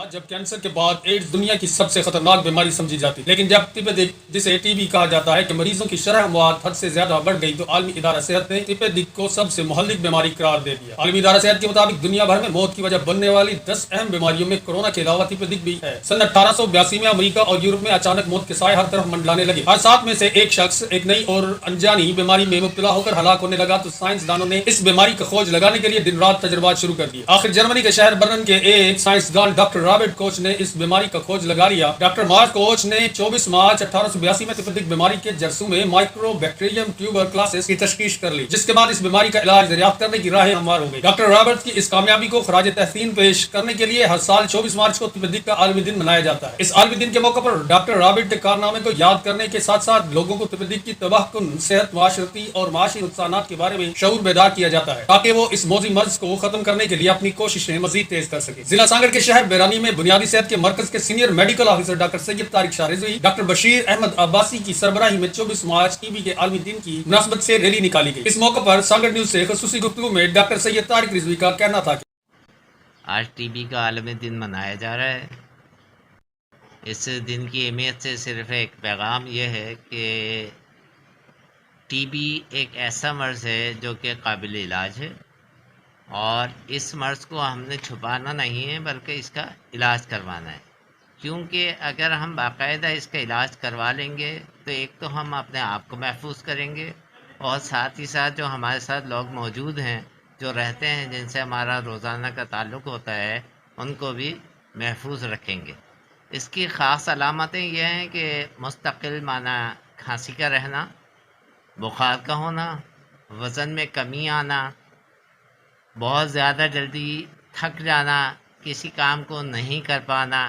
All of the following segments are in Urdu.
آج جب کینسر کے بعد ایڈز دنیا کی سب سے خطرناک بیماری سمجھی جاتی لیکن جب طب دق جسے ٹی بی کہا جاتا ہے کہ مریضوں کی شرح اموات حد سے زیادہ بڑھ گئی تو عالمی ادارہ صحت نے طب دق کو سب سے مہلک بیماری قرار دے دیا۔ عالمی ادارہ صحت کے مطابق دنیا بھر میں موت کی وجہ بننے والی 10 اہم بیماریوں میں کورونا کے علاوہ طب دق بھی ہے۔ سن 1882 میں امریکہ اور یورپ میں اچانک موت کے سائے ہر طرف منڈلانے لگے۔ حادثات میں سے ایک شخص ایک نئی اور انجانی بیماری میں مبتلا ہو کر ہلاک ہونے لگا تو سائنسدانوں نے اس بیماری کا کھوج لگانے کے لیے دن رات تجربات شروع کر دیے۔ آخر جرمنی کے شہر برن کے ایک سائنسدان ڈاکٹر رابرٹ کوچ نے اس بیماری کا کھوج لگا لیا۔ ڈاکٹر مارک کوچ نے 24 مارچ 1882 میں طب دق بیماری کے جرثومے میں مائکرو بیکٹیریم ٹیوبرکلوسس کی تشخیص کر لی، جس کے بعد اس بیماری کا علاج دریافت کرنے کی راہیں ہموار ہو گئی۔ ڈاکٹر رابرٹ کی اس کامیابی کو خراج تحسین پیش کرنے کے لیے ہر سال 24 مارچ کو طب دق کا عالمی دن منایا جاتا ہے۔ اس عالمی دن کے موقع پر ڈاکٹر رابرٹ کے کارنامے کو یاد کرنے کے ساتھ ساتھ لوگوں کو طب دق کی تباہ کن صحت، معاشرتی اور معاشی نقصانات کے بارے میں شعور بیدار کیا جاتا ہے تاکہ وہ اس موذی مرض کو ختم کرنے کے لیے اپنی کوششیں مزید تیز کر سکے۔ ضلع سانگڑ کے شہر بیرانی میں بنیادی صحت کے مرکز کے سینئر میڈیکل آفیسر ڈاکٹر سید طارق شاہ رضوی، ڈاکٹر بشیر احمد عباسی کی سربراہی میں 24 مارچ ٹی بی کے عالمی دن کی مناسبت سے ریلی نکالی گئی۔ اس موقع پر سانگڑ نیوز سے خصوصی گفتگو میں ڈاکٹر سید طارق رضوی کا کہنا تھا کہ آج ٹی بی کا عالمی دن منایا جا رہا ہے۔ اس دن کی اہمیت سے صرف ایک پیغام یہ ہے کہ ٹی بی ایک ایسا مرض ہے جو کہ قابل علاج ہے، اور اس مرض کو ہم نے چھپانا نہیں ہے بلکہ اس کا علاج کروانا ہے، کیونکہ اگر ہم باقاعدہ اس کا علاج کروا لیں گے تو ایک تو ہم اپنے آپ کو محفوظ کریں گے، اور ساتھ ہی ساتھ جو ہمارے ساتھ لوگ موجود ہیں جو رہتے ہیں جن سے ہمارا روزانہ کا تعلق ہوتا ہے ان کو بھی محفوظ رکھیں گے۔ اس کی خاص علامتیں یہ ہیں کہ مستقل معنی کھانسی کا رہنا، بخار کا ہونا، وزن میں کمی آنا، بہت زیادہ جلدی تھک جانا، کسی کام کو نہیں کر پانا۔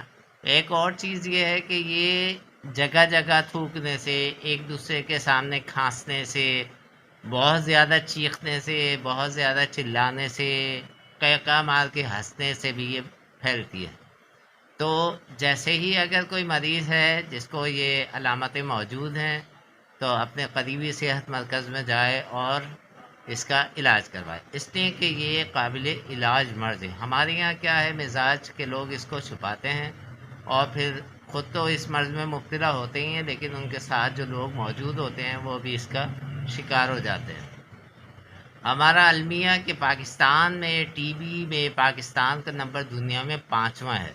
ایک اور چیز یہ ہے کہ یہ جگہ جگہ تھوکنے سے، ایک دوسرے کے سامنے کھانسنے سے، بہت زیادہ چیخنے سے، بہت زیادہ چلانے سے، قہقہ مار کے ہنسنے سے بھی یہ پھیلتی ہے۔ تو جیسے ہی اگر کوئی مریض ہے جس کو یہ علامتیں موجود ہیں تو اپنے قریبی صحت مرکز میں جائے اور اس کا علاج کروائے، اس لیے کہ یہ قابل علاج مرض ہے۔ ہمارے یہاں کیا ہے مزاج کے لوگ اس کو چھپاتے ہیں اور پھر خود تو اس مرض میں مبتلا ہوتے ہی ہیں، لیکن ان کے ساتھ جو لوگ موجود ہوتے ہیں وہ بھی اس کا شکار ہو جاتے ہیں۔ ہمارا المیہ کہ پاکستان میں ٹی بی میں پاکستان کا نمبر دنیا میں 5واں ہے،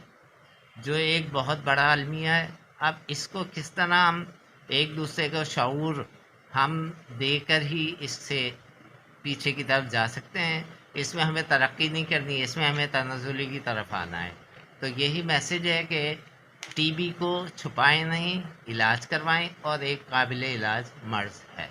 جو ایک بہت بڑا المیہ ہے۔ اب اس کو کس طرح ہم ایک دوسرے کو شعور ہم دے کر ہی اس سے پیچھے کی طرف جا سکتے ہیں، اس میں ہمیں ترقی نہیں کرنی، اس میں ہمیں تنزلی کی طرف آنا ہے۔ تو یہی میسج ہے کہ ٹی بی کو چھپائیں نہیں، علاج کروائیں، اور ایک قابل علاج مرض ہے۔